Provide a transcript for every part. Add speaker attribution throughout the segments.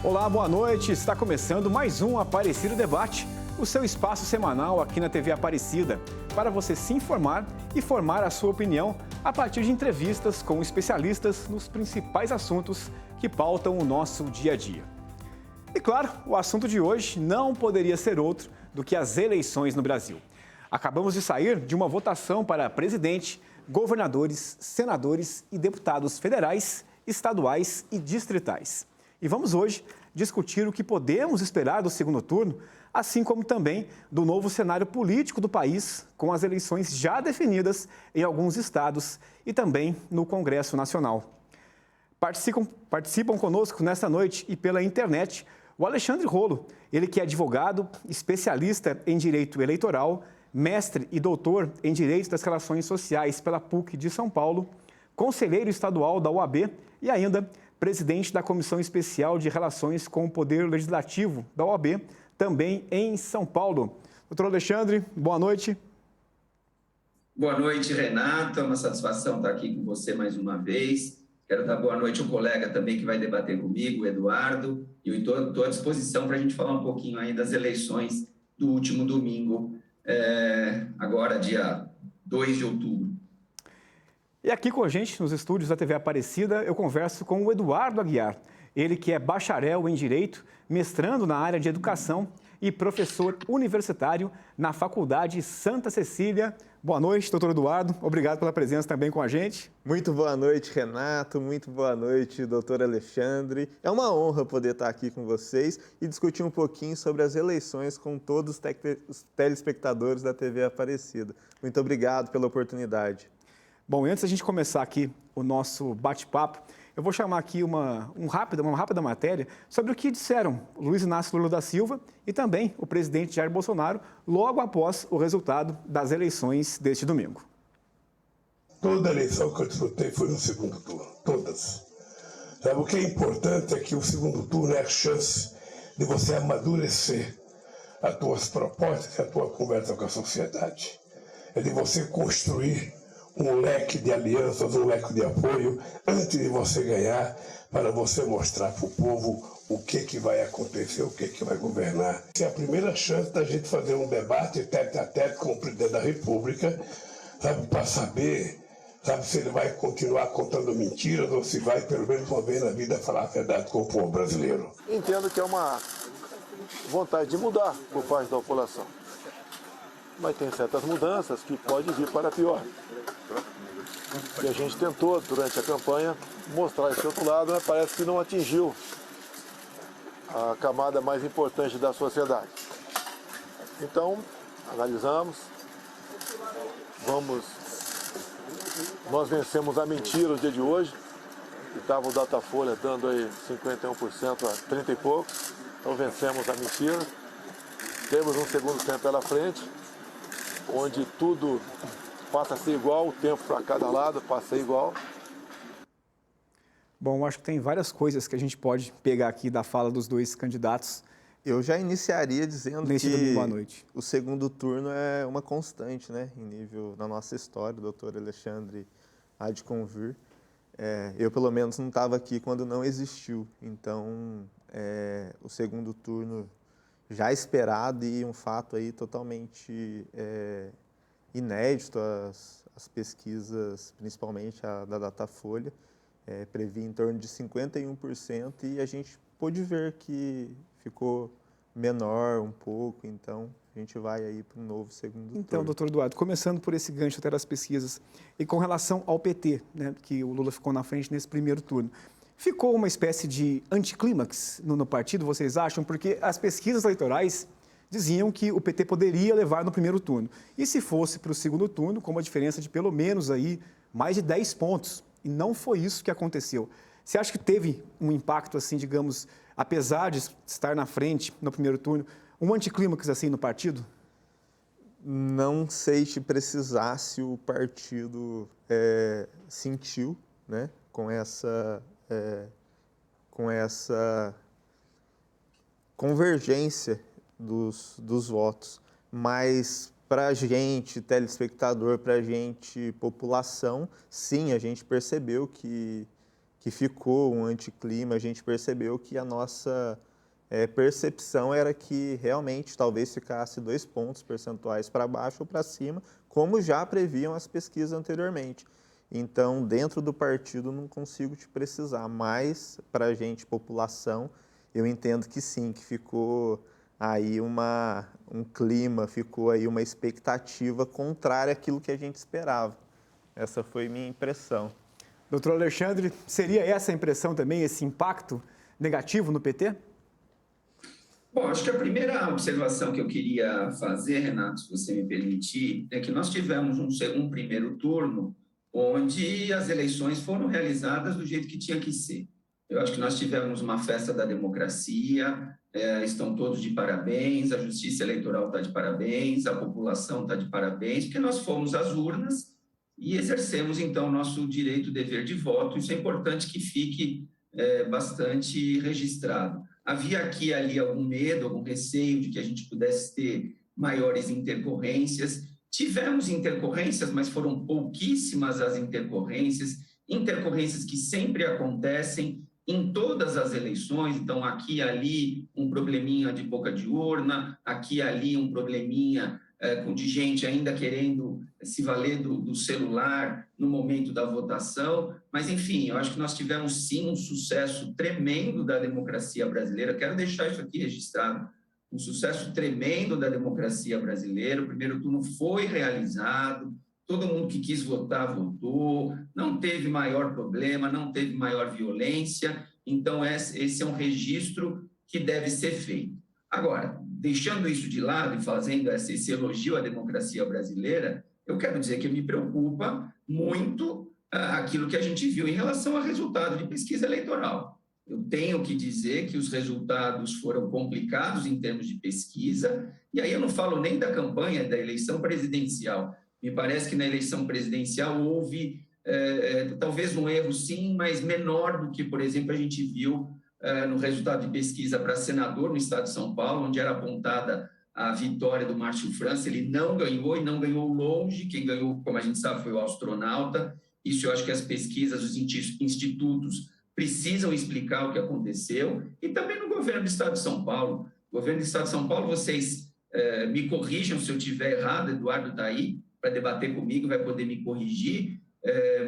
Speaker 1: Olá, boa noite. Está começando mais um Aparecido Debate, o seu espaço semanal aqui na TV Aparecida, para você se informar e formar a sua opinião a partir de entrevistas com especialistas nos principais assuntos que pautam o nosso dia a dia. E claro, o assunto de hoje não poderia ser outro do que as eleições no Brasil. Acabamos de sair de uma votação para presidente, governadores, senadores e deputados federais, estaduais e distritais. E vamos hoje discutir o que podemos esperar do segundo turno, assim como também do novo cenário político do país, com as eleições já definidas em alguns estados e também no Congresso Nacional. Participam conosco nesta noite e pela internet o Alexandre Rolo, ele que é advogado, especialista em direito eleitoral, mestre e doutor em direito das relações sociais pela PUC de São Paulo, conselheiro estadual da OAB e ainda presidente da Comissão Especial de Relações com o Poder Legislativo da OAB, também em São Paulo. Doutor Alexandre, boa noite.
Speaker 2: Boa noite, Renato. É uma satisfação estar aqui com você mais uma vez. Quero dar boa noite ao colega também que vai debater comigo, o Eduardo. E eu estou à disposição para a gente falar um pouquinho aí das eleições do último domingo, agora dia 2 de outubro.
Speaker 1: E aqui com a gente, nos estúdios da TV Aparecida, eu converso com o Eduardo Aguiar. Ele que é bacharel em Direito, mestrando na área de Educação e professor universitário na Faculdade Santa Cecília. Boa noite, doutor Eduardo. Obrigado pela presença também com a gente.
Speaker 3: Muito boa noite, Renato. Muito boa noite, doutor Alexandre. É uma honra poder estar aqui com vocês e discutir um pouquinho sobre as eleições com todos os telespectadores da TV Aparecida. Muito obrigado pela oportunidade.
Speaker 1: Bom, antes da gente começar aqui o nosso bate-papo, eu vou chamar aqui uma rápida matéria sobre o que disseram Luiz Inácio Lula da Silva e também o presidente Jair Bolsonaro logo após o resultado das eleições deste domingo.
Speaker 4: Toda eleição que eu disputei foi no segundo turno, todas. Sabe, o que é importante é que o segundo turno é a chance de você amadurecer as tuas propostas e a tua conversa com a sociedade. É de você construir um leque de alianças, um leque de apoio, antes de você ganhar, para você mostrar para o povo o que vai acontecer, o que vai governar. Essa é a primeira chance da gente fazer um debate tete a tete com o presidente da República, sabe, para saber, sabe, se ele vai continuar contando mentiras ou se vai, pelo menos uma vez na vida, falar a verdade com o povo brasileiro.
Speaker 5: Entendo que é uma vontade de mudar por parte da população. Mas tem certas mudanças que podem vir para pior. E a gente tentou, durante a campanha, mostrar esse outro lado, mas parece que não atingiu a camada mais importante da sociedade. Então, analisamos, nós vencemos a mentira no dia de hoje, que estava o Datafolha dando aí 51% a 30 e poucos, então vencemos a mentira. Temos um segundo tempo pela frente, onde tudo passa a ser igual, o tempo para cada lado passa a ser igual.
Speaker 1: Bom, acho que tem várias coisas que a gente pode pegar aqui da fala dos dois candidatos.
Speaker 3: Eu já iniciaria dizendo que
Speaker 1: boa noite.
Speaker 3: O segundo turno é uma constante, né, em nível da nossa história, o doutor Alexandre há de convir. Eu, pelo menos, não estava aqui quando não existiu. Então, o segundo turno já esperado e um fato aí totalmente inédito. As pesquisas, principalmente a da Datafolha, previa em torno de 51% e a gente pôde ver que ficou menor um pouco, então a gente vai aí para um novo segundo turno.
Speaker 1: Então, doutor Eduardo, começando por esse gancho até das pesquisas, e com relação ao PT, né, que o Lula ficou na frente nesse primeiro turno, ficou uma espécie de anticlímax no partido, vocês acham? Porque as pesquisas eleitorais diziam que o PT poderia levar no primeiro turno. E se fosse para o segundo turno, com uma diferença de pelo menos aí mais de 10 pontos. E não foi isso que aconteceu. Você acha que teve um impacto, assim, digamos, apesar de estar na frente no primeiro turno, um anticlímax assim no partido?
Speaker 3: Não sei te precisar se o partido sentiu, né, com essa convergência dos votos, mas para a gente, telespectador, para a gente, população, sim, a gente percebeu que que ficou um anticlima, a gente percebeu que a nossa percepção era que realmente talvez ficasse 2 pontos percentuais para baixo ou para cima, como já previam as pesquisas anteriormente. Então, dentro do partido, não consigo te precisar, mas para a gente, população, eu entendo que sim, que ficou aí um clima, ficou aí uma expectativa contrária àquilo que a gente esperava. Essa foi minha impressão.
Speaker 1: Doutor Alexandre, seria essa a impressão também, esse impacto negativo no PT?
Speaker 2: Bom, acho que a primeira observação que eu queria fazer, Renato, se você me permitir, é que nós tivemos um primeiro turno onde as eleições foram realizadas do jeito que tinha que ser. Eu acho que nós tivemos uma festa da democracia, estão todos de parabéns, a Justiça Eleitoral está de parabéns, a população está de parabéns, porque nós fomos às urnas e exercemos, então, nosso direito, dever de voto. Isso é importante que fique bastante registrado. Havia aqui e ali algum medo, algum receio de que a gente pudesse ter maiores intercorrências. Tivemos intercorrências, mas foram pouquíssimas as intercorrências que sempre acontecem em todas as eleições. Então, aqui e ali um probleminha de boca de urna, aqui e ali um probleminha de gente ainda querendo se valer do celular no momento da votação. Mas, enfim, eu acho que nós tivemos, sim, um sucesso tremendo da democracia brasileira. Quero deixar isso aqui registrado. Um sucesso tremendo da democracia brasileira. O primeiro turno foi realizado, todo mundo que quis votar, votou, não teve maior problema, não teve maior violência. Então, esse é um registro que deve ser feito. Agora, deixando isso de lado e fazendo esse elogio à democracia brasileira, eu quero dizer que me preocupa muito aquilo que a gente viu em relação ao resultado de pesquisa eleitoral. Eu tenho que dizer que os resultados foram complicados em termos de pesquisa, e aí eu não falo nem da campanha, da eleição presidencial. Me parece que na eleição presidencial houve talvez um erro, sim, mas menor do que, por exemplo, a gente viu no resultado de pesquisa para senador no estado de São Paulo, onde era apontada a vitória do Márcio França. Ele não ganhou e não ganhou longe. Quem ganhou, como a gente sabe, foi o astronauta. Isso eu acho que as pesquisas, os institutos precisam explicar o que aconteceu. E também no governo do estado de São Paulo. O governo do estado de São Paulo, vocês me corrijam se eu estiver errado, Eduardo está aí para debater comigo, vai poder me corrigir,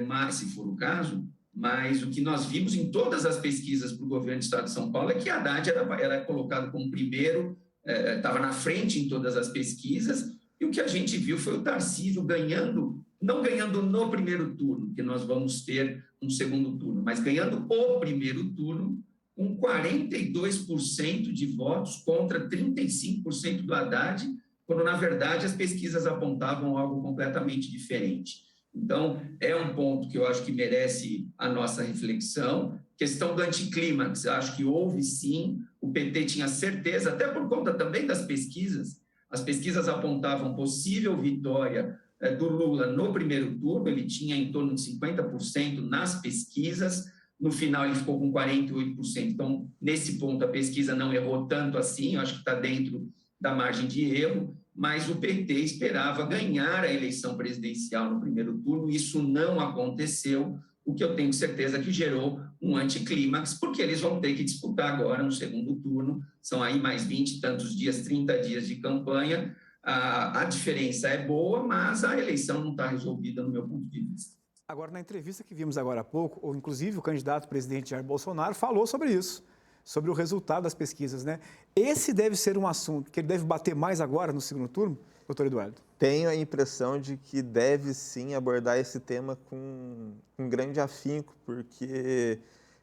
Speaker 2: mas, se for o caso. Mas o que nós vimos em todas as pesquisas para o governo do estado de São Paulo é que Haddad era colocado como primeiro, estava na frente em todas as pesquisas, e o que a gente viu foi o Tarcísio ganhando, não ganhando no primeiro turno, que nós vamos ter um segundo turno, mas ganhando o primeiro turno com 42% de votos contra 35% do Haddad, quando, na verdade, as pesquisas apontavam algo completamente diferente. Então, é um ponto que eu acho que merece a nossa reflexão. Questão do anticlímax, eu acho que houve sim, o PT tinha certeza, até por conta também das pesquisas, as pesquisas apontavam possível vitória do Lula no primeiro turno, ele tinha em torno de 50% nas pesquisas, no final ele ficou com 48%, então, nesse ponto, a pesquisa não errou tanto assim, eu acho que está dentro da margem de erro, mas o PT esperava ganhar a eleição presidencial no primeiro turno, isso não aconteceu, o que eu tenho certeza que gerou um anticlímax, porque eles vão ter que disputar agora um segundo turno, são aí mais 20 e tantos dias, 30 dias de campanha, a diferença é boa, mas a eleição não está resolvida no meu ponto de vista.
Speaker 1: Agora, na entrevista que vimos agora há pouco, ou inclusive o candidato presidente Jair Bolsonaro falou sobre isso, sobre o resultado das pesquisas, né? Esse deve ser um assunto que ele deve bater mais agora no segundo turno, doutor Eduardo?
Speaker 3: Tenho a impressão de que deve sim abordar esse tema com grande afinco, porque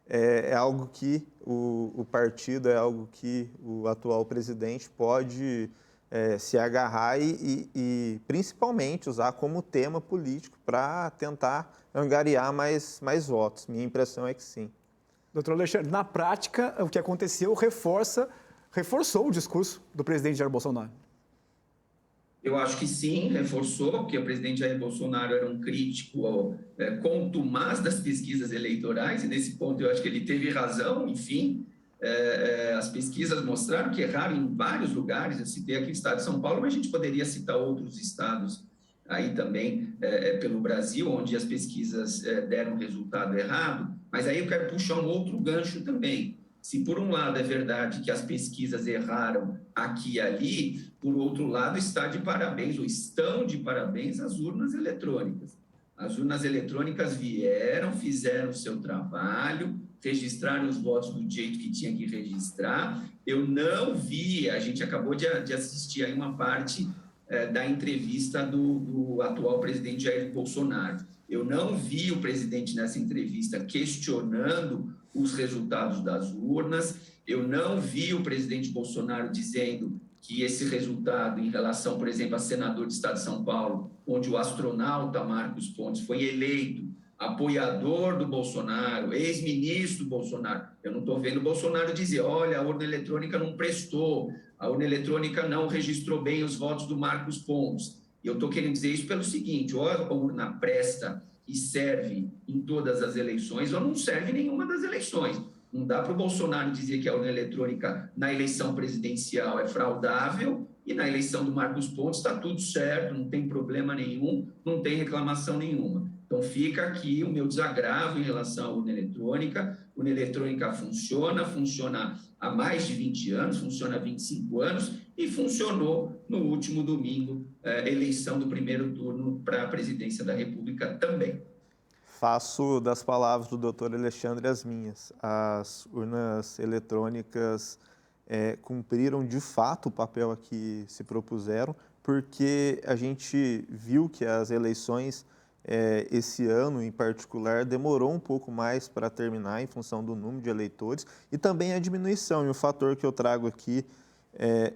Speaker 3: é algo que o partido, é algo que o atual presidente pode se agarrar e principalmente usar como tema político para tentar angariar mais votos. Minha impressão é que sim.
Speaker 1: Doutor Alexandre, na prática, o que aconteceu reforçou o discurso do presidente Jair Bolsonaro.
Speaker 2: Eu acho que sim, reforçou, porque o presidente Jair Bolsonaro era um crítico contumaz das pesquisas eleitorais, e nesse ponto eu acho que ele teve razão. Enfim, as pesquisas mostraram que erraram em vários lugares. Eu citei aqui o estado de São Paulo, mas a gente poderia citar outros estados aí também pelo Brasil, onde as pesquisas deram resultado errado. Mas aí eu quero puxar um outro gancho também. Se por um lado é verdade que as pesquisas erraram aqui e ali, por outro lado está de parabéns, ou estão de parabéns, as urnas eletrônicas. As urnas eletrônicas vieram, fizeram o seu trabalho, registraram os votos do jeito que tinha que registrar. Eu não vi, a gente acabou de assistir aí uma parte da entrevista do atual presidente Jair Bolsonaro. Eu não vi o presidente nessa entrevista questionando os resultados das urnas, eu não vi o presidente Bolsonaro dizendo que esse resultado em relação, por exemplo, a senador do Estado de São Paulo, onde o astronauta Marcos Pontes foi eleito apoiador do Bolsonaro, ex-ministro do Bolsonaro. Eu não estou vendo o Bolsonaro dizer, olha, a urna eletrônica não prestou, a urna eletrônica não registrou bem os votos do Marcos Pontes. E eu estou querendo dizer isso pelo seguinte, ou a urna presta e serve em todas as eleições, ou não serve em nenhuma das eleições. Não dá para o Bolsonaro dizer que a urna eletrônica na eleição presidencial é fraudável e na eleição do Marcos Pontes está tudo certo, não tem problema nenhum, não tem reclamação nenhuma. Então, fica aqui o meu desagravo em relação à urna eletrônica. A urna eletrônica funciona há mais de 20 anos, funciona há 25 anos e funcionou no último domingo, eleição do primeiro turno para a presidência da República também.
Speaker 3: Faço das palavras do doutor Alexandre as minhas. As urnas eletrônicas cumpriram de fato o papel a que se propuseram, porque a gente viu que as eleições esse ano, em particular, demorou um pouco mais para terminar em função do número de eleitores e também a diminuição. E o fator que eu trago aqui,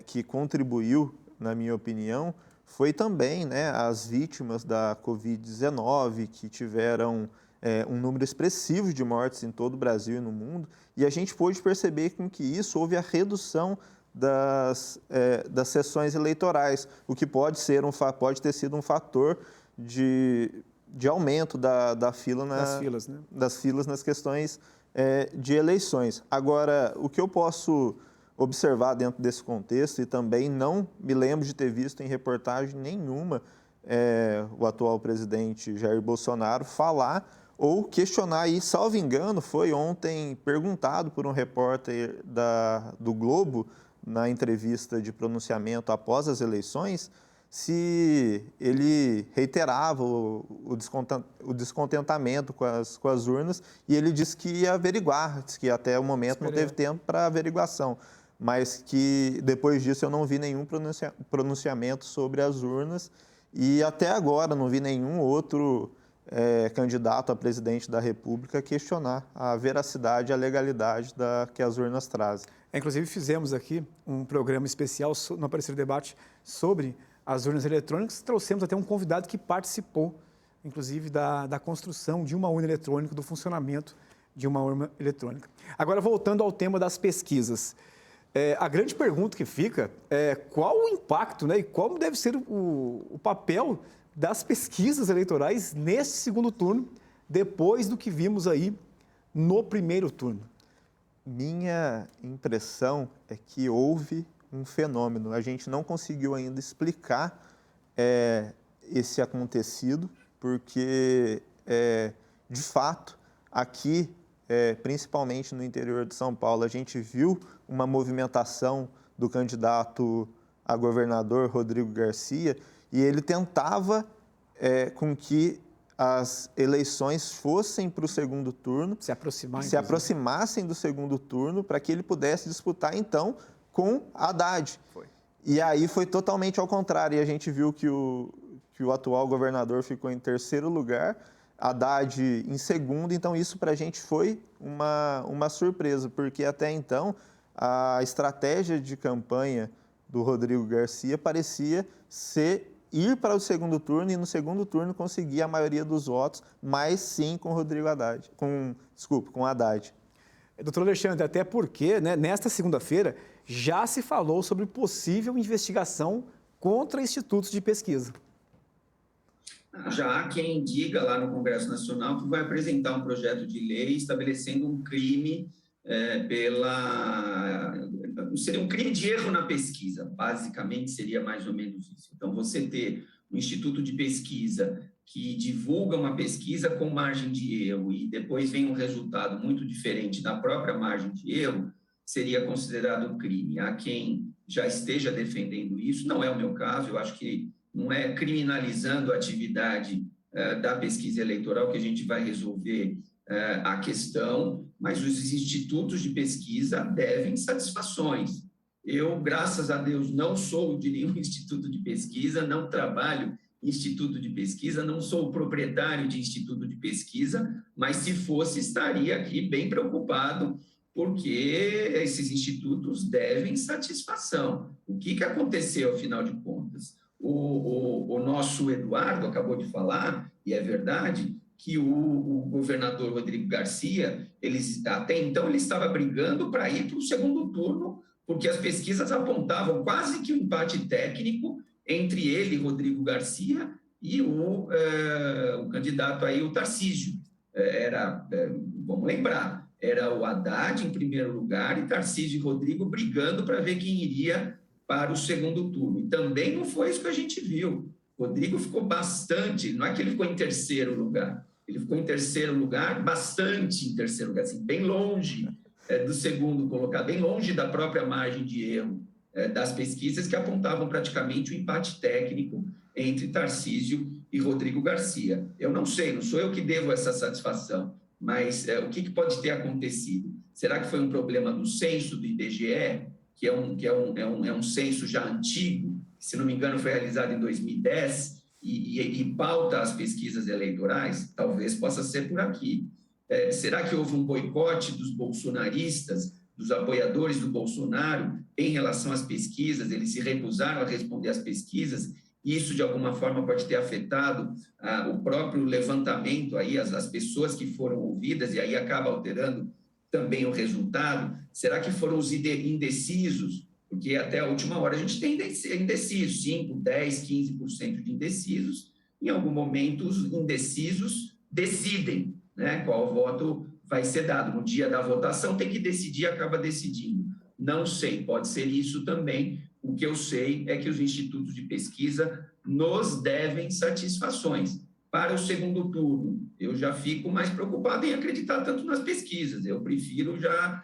Speaker 3: que contribuiu, na minha opinião, foi também, né, as vítimas da Covid-19, que tiveram um número expressivo de mortes em todo o Brasil e no mundo, e a gente pôde perceber com que isso houve a redução das sessões eleitorais, o que pode ter sido um fator de aumento da fila das filas nas questões de eleições. Agora, o que eu posso observar dentro desse contexto, e também não me lembro de ter visto em reportagem nenhuma o atual presidente Jair Bolsonaro falar ou questionar, e salvo engano, foi ontem perguntado por um repórter do Globo, na entrevista de pronunciamento após as eleições, se ele reiterava o descontentamento com as urnas, e ele disse que ia averiguar, disse que até o momento não teve tempo para averiguação, mas que depois disso eu não vi nenhum pronunciamento sobre as urnas, e até agora não vi nenhum outro candidato a presidente da República questionar a veracidade e a legalidade que as urnas trazem.
Speaker 1: Inclusive, fizemos aqui um programa especial no Aparecido Debate sobre as urnas eletrônicas. Trouxemos até um convidado que participou, inclusive, da construção de uma urna eletrônica, do funcionamento de uma urna eletrônica. Agora, voltando ao tema das pesquisas. A grande pergunta que fica é qual o impacto, né, e qual deve ser o papel das pesquisas eleitorais nesse segundo turno, depois do que vimos aí no primeiro turno.
Speaker 3: Minha impressão é que houve um fenômeno. A gente não conseguiu ainda explicar esse acontecido, porque, de fato, aqui, principalmente no interior de São Paulo, a gente viu uma movimentação do candidato a governador, Rodrigo Garcia, e ele tentava com que as eleições fossem para o segundo turno, se aproximassem do segundo turno, para que ele pudesse disputar, então, com Haddad. E aí foi totalmente ao contrário, e a gente viu que o atual governador ficou em terceiro lugar, Haddad em segundo, então isso para a gente foi uma surpresa, porque até então a estratégia de campanha do Rodrigo Garcia parecia ir para o segundo turno e no segundo turno conseguir a maioria dos votos, mas sim com com Haddad.
Speaker 1: Doutor Alexandre, até porque, né, nesta segunda-feira já se falou sobre possível investigação contra institutos de pesquisa.
Speaker 2: Já há quem diga lá no Congresso Nacional que vai apresentar um projeto de lei estabelecendo um crime seria um crime de erro na pesquisa, basicamente seria mais ou menos isso. Então, você ter um instituto de pesquisa que divulga uma pesquisa com margem de erro e depois vem um resultado muito diferente da própria margem de erro, seria considerado crime. Há quem já esteja defendendo isso, não é o meu caso, eu acho que não é criminalizando a atividade da pesquisa eleitoral que a gente vai resolver a questão, mas os institutos de pesquisa devem satisfações. Eu, graças a Deus, não sou de nenhum instituto de pesquisa, não trabalho em instituto de pesquisa, não sou proprietário de instituto de pesquisa, mas se fosse, estaria aqui bem preocupado, porque esses institutos devem satisfação. O que aconteceu, afinal de contas? O nosso Eduardo acabou de falar, e é verdade, que o governador Rodrigo Garcia, até então ele estava brigando para ir para o segundo turno, porque as pesquisas apontavam quase que um empate técnico entre ele, Rodrigo Garcia, e o candidato aí, o Tarcísio. Vamos lembrar, era o Haddad em primeiro lugar e Tarcísio e Rodrigo brigando para ver quem iria para o segundo turno. E também não foi isso que a gente viu. Rodrigo ficou bastante, não é que ele ficou em terceiro lugar, ele ficou em terceiro lugar, bastante em terceiro lugar, assim, bem longe do segundo colocado, bem longe da própria margem de erro das pesquisas que apontavam praticamente o empate técnico entre Tarcísio e Rodrigo Garcia. Eu não sei, não sou eu que devo essa satisfação, mas o que pode ter acontecido? Será que foi um problema do censo do IBGE, que é um censo já antigo, se não me engano foi realizado em 2010, e pauta as pesquisas eleitorais? Talvez possa ser por aqui. Será que houve um boicote dos bolsonaristas, dos apoiadores do Bolsonaro, em relação às pesquisas? Eles se recusaram a responder às pesquisas, e isso, de alguma forma, pode ter afetado o próprio levantamento, aí, as pessoas que foram ouvidas, e aí acaba alterando também o resultado. Será que foram os indecisos? Porque até a última hora a gente tem indecisos, 5%, 10%, 15% de indecisos. Em algum momento, os indecisos decidem, né, qual voto vai ser dado. No dia da votação tem que decidir, acaba decidindo. Não sei, pode ser isso também. O que eu sei é que os institutos de pesquisa nos devem satisfações. Para o segundo turno, eu já fico mais preocupado em acreditar tanto nas pesquisas. Eu prefiro já,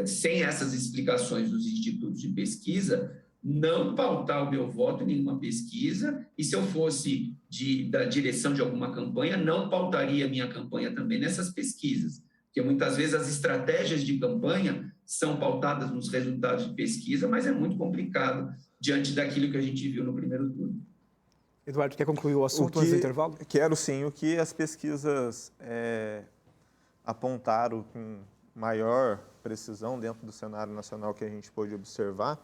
Speaker 2: sem essas explicações dos institutos de pesquisa, não pautar o meu voto em nenhuma pesquisa, e se eu fosse da direção de alguma campanha, não pautaria a minha campanha também nessas pesquisas, porque muitas vezes as estratégias de campanha são pautadas nos resultados de pesquisa, mas é muito complicado diante daquilo que a gente viu no primeiro turno.
Speaker 1: Eduardo, quer concluir o assunto antes do intervalo?
Speaker 3: Quero sim. O que as pesquisas apontaram com maior precisão dentro do cenário nacional que a gente pôde observar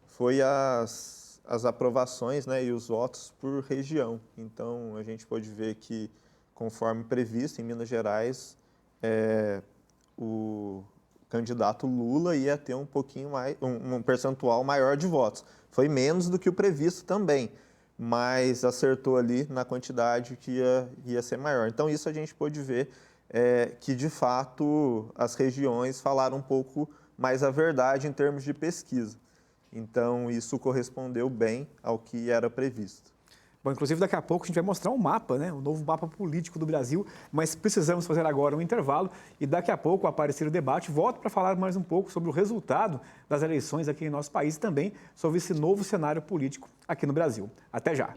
Speaker 3: foi as aprovações, né, e os votos por região. Então, a gente pôde ver que, conforme previsto, em Minas Gerais, o candidato Lula ia ter um pouquinho mais, um percentual maior de votos. Foi menos do que o previsto também, mas acertou ali na quantidade que ia ser maior. Então, isso a gente pôde ver que, de fato, as regiões falaram um pouco mais a verdade em termos de pesquisa. Então, isso correspondeu bem ao que era previsto.
Speaker 1: Bom, inclusive, daqui a pouco a gente vai mostrar um mapa, né? Um novo mapa político do Brasil, mas precisamos fazer agora um intervalo e daqui a pouco, o Aparecido Debate volta para falar mais um pouco sobre o resultado das eleições aqui em nosso país e também sobre esse novo cenário político aqui no Brasil. Até já!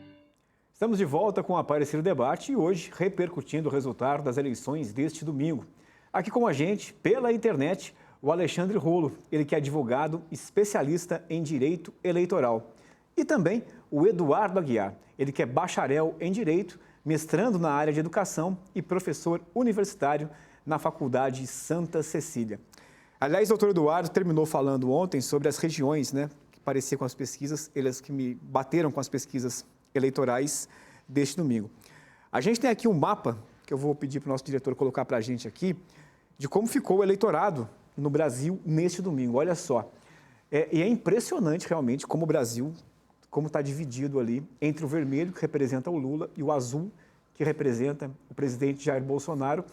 Speaker 1: Estamos de volta com o Aparecido Debate e hoje repercutindo o resultado das eleições deste domingo. Aqui com a gente, pela internet, o Alexandre Rolo, ele que é advogado especialista em direito eleitoral. E também o Eduardo Aguiar, ele que é bacharel em Direito, mestrando na área de Educação e professor universitário na Faculdade Santa Cecília. Aliás, o doutor Eduardo terminou falando ontem sobre as regiões, né, que pareciam com as pesquisas, eles que me bateram com as pesquisas eleitorais deste domingo. A gente tem aqui um mapa, que eu vou pedir para o nosso diretor colocar para a gente aqui, de como ficou o eleitorado no Brasil neste domingo. Olha só, e é impressionante realmente como o Brasil, como está dividido ali entre o vermelho, que representa o Lula, e o azul, que representa o presidente Jair Bolsonaro.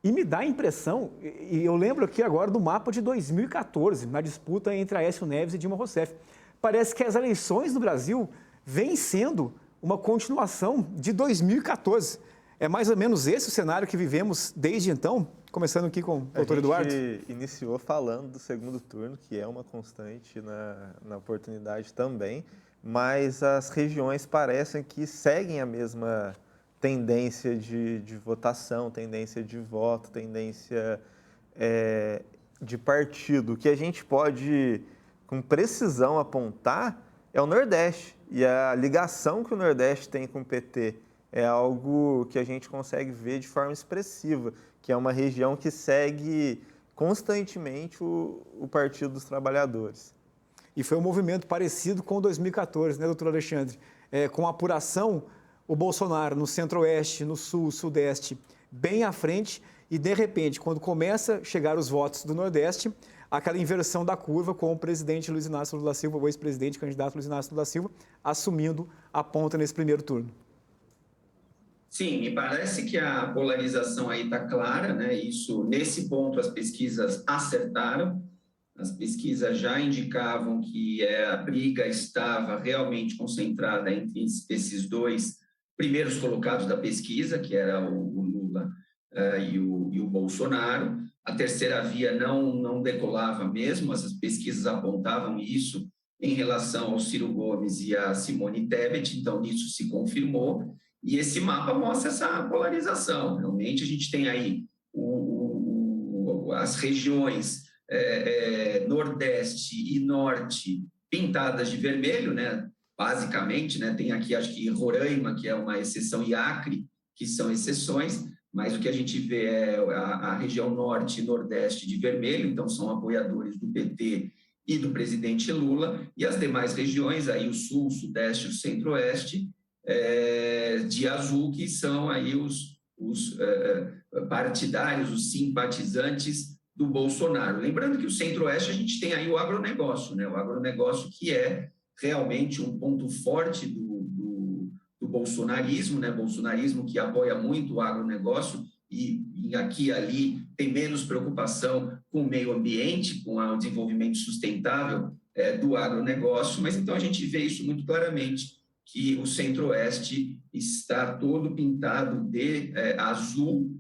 Speaker 1: E me dá a impressão, e eu lembro aqui agora do mapa de 2014, na disputa entre Aécio Neves e Dilma Rousseff. Parece que as eleições no Brasil vêm sendo uma continuação de 2014. É mais ou menos esse o cenário que vivemos desde então? Começando aqui com o doutor Eduardo.
Speaker 3: A gente iniciou falando do segundo turno, que é uma constante na oportunidade também, mas as regiões parecem que seguem a mesma tendência de votação, tendência de voto, tendência de partido. O que a gente pode, com precisão, apontar é o Nordeste. E a ligação que o Nordeste tem com o PT é algo que a gente consegue ver de forma expressiva, que é uma região que segue constantemente o Partido dos Trabalhadores.
Speaker 1: E foi um movimento parecido com 2014, né, doutor Alexandre? Com a apuração, o Bolsonaro no Centro-Oeste, no Sul, Sudeste, bem à frente, e de repente, quando começa a chegar os votos do Nordeste, aquela inversão da curva com o presidente Luiz Inácio Lula da Silva, o ex-presidente candidato Luiz Inácio Lula da Silva, assumindo a ponta nesse primeiro turno.
Speaker 2: Sim, me parece que a polarização aí está clara, né? Isso, nesse ponto, as pesquisas acertaram. As pesquisas já indicavam que a briga estava realmente concentrada entre esses dois primeiros colocados da pesquisa, que era o Lula e o Bolsonaro. A terceira via não decolava mesmo, essas pesquisas apontavam isso em relação ao Ciro Gomes e a Simone Tebet, então isso se confirmou. E esse mapa mostra essa polarização. Realmente a gente tem aí as regiões Nordeste e Norte pintadas de vermelho, né? Basicamente, né? Tem aqui, acho que Roraima, que é uma exceção, e Acre, que são exceções, mas o que a gente vê é a região Norte e Nordeste de vermelho, então são apoiadores do PT e do presidente Lula, e as demais regiões, aí o Sul, o Sudeste e o Centro-Oeste, de azul, que são aí os partidários, os simpatizantes do Bolsonaro. Lembrando que o Centro-Oeste a gente tem aí o agronegócio, né? O agronegócio que é realmente um ponto forte do bolsonarismo, né? Bolsonarismo que apoia muito o agronegócio e aqui e ali tem menos preocupação com o meio ambiente, com o desenvolvimento sustentável do agronegócio, mas então a gente vê isso muito claramente, que o Centro-Oeste está todo pintado de azul,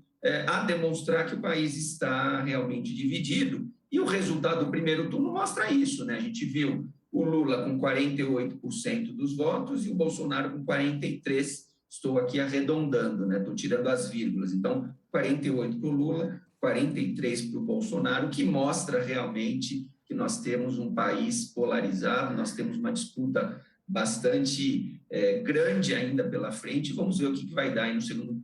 Speaker 2: a demonstrar que o país está realmente dividido. E o resultado do primeiro turno mostra isso, né? A gente viu o Lula com 48% dos votos e o Bolsonaro com 43%. Estou aqui arredondando, né? Estou tirando as vírgulas. Então, 48% para o Lula, 43% para o Bolsonaro, que mostra realmente que nós temos um país polarizado, nós temos uma disputa bastante grande ainda pela frente. Vamos ver o que vai dar aí no segundo turno.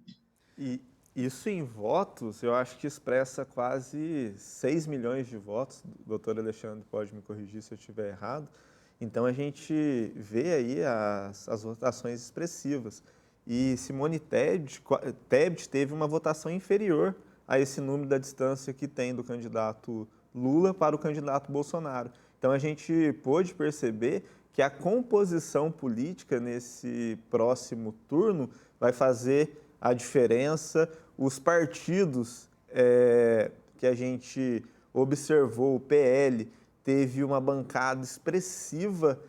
Speaker 3: E isso em votos, eu acho que expressa quase 6 milhões de votos. O doutor Alexandre pode me corrigir se eu estiver errado. Então, a gente vê aí as votações expressivas. E Simone Tebet teve uma votação inferior a esse número da distância que tem do candidato Lula para o candidato Bolsonaro. Então, a gente pôde perceber que a composição política nesse próximo turno vai fazer a diferença. Os partidos que a gente observou, o PL, teve uma bancada expressiva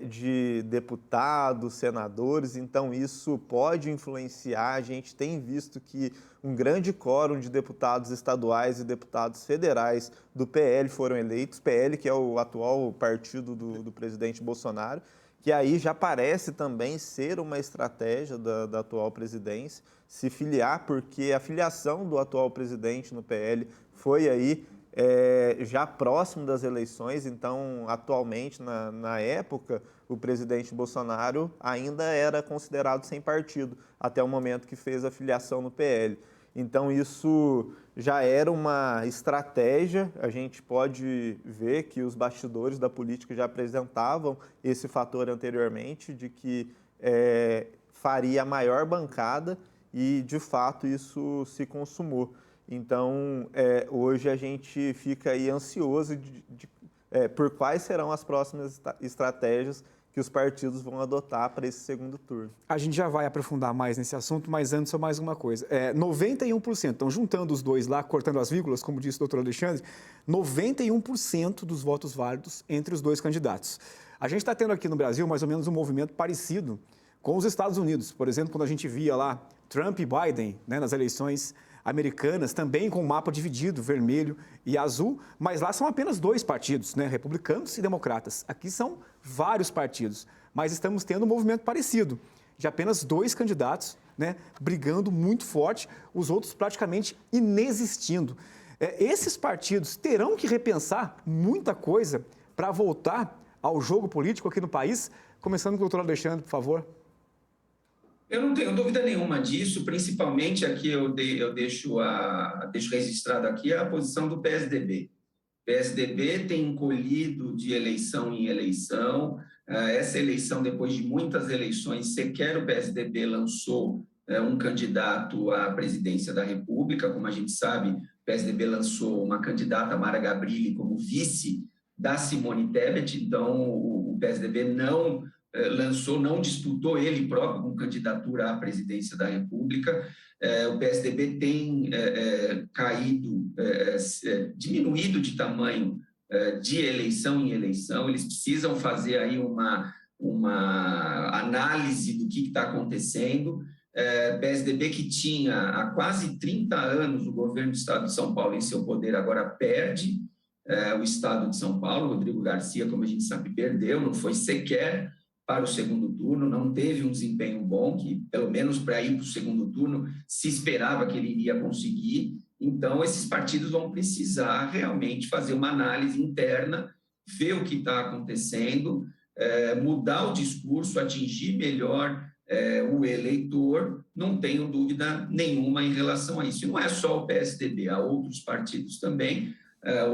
Speaker 3: de deputados, senadores, então isso pode influenciar. A gente tem visto que um grande quórum de deputados estaduais e deputados federais do PL foram eleitos, PL que é o atual partido do presidente Bolsonaro, que aí já parece também ser uma estratégia da atual presidência, se filiar, porque a filiação do atual presidente no PL foi aí já próximo das eleições. Então, atualmente, na época, o presidente Bolsonaro ainda era considerado sem partido, até o momento que fez a filiação no PL. Então, isso já era uma estratégia. A gente pode ver que os bastidores da política já apresentavam esse fator anteriormente, de que faria a maior bancada, e, de fato, isso se consumou. Então, hoje a gente fica aí ansioso por quais serão as próximas estratégias que os partidos vão adotar para esse segundo turno.
Speaker 1: A gente já vai aprofundar mais nesse assunto, mas antes só mais uma coisa. 91%, então juntando os dois lá, cortando as vírgulas, como disse o doutor Alexandre, 91% dos votos válidos entre os dois candidatos. A gente está tendo aqui no Brasil mais ou menos um movimento parecido com os Estados Unidos. Por exemplo, quando a gente via lá Trump e Biden, né, nas eleições americanas, também com o mapa dividido, vermelho e azul, mas lá são apenas 2 partidos, né, republicanos e democratas. Aqui são vários partidos, mas estamos tendo um movimento parecido, de apenas 2 candidatos, né, brigando muito forte, os outros praticamente inexistindo. Esses partidos terão que repensar muita coisa para voltar ao jogo político aqui no país, começando com o doutor Alexandre, por favor.
Speaker 2: Eu não tenho dúvida nenhuma disso, principalmente aqui eu deixo registrado aqui a posição do PSDB. O PSDB tem encolhido de eleição em eleição. Essa eleição, depois de muitas eleições, sequer o PSDB lançou um candidato à presidência da República. Como a gente sabe, o PSDB lançou uma candidata, Mara Gabrilli, como vice da Simone Tebet. Então, o PSDB não disputou ele próprio com candidatura à presidência da República. O PSDB tem diminuído de tamanho de eleição em eleição. Eles precisam fazer aí uma análise do que está acontecendo. PSDB que tinha há quase 30 anos o governo do Estado de São Paulo em seu poder, agora perde o Estado de São Paulo. Rodrigo Garcia, como a gente sabe, perdeu, não foi sequer para o segundo turno, não teve um desempenho bom, que pelo menos para ir para o segundo turno se esperava que ele iria conseguir. Então, esses partidos vão precisar realmente fazer uma análise interna, ver o que está acontecendo, mudar o discurso, atingir melhor o eleitor. Não tenho dúvida nenhuma em relação a isso. E não é só o PSDB, há outros partidos também.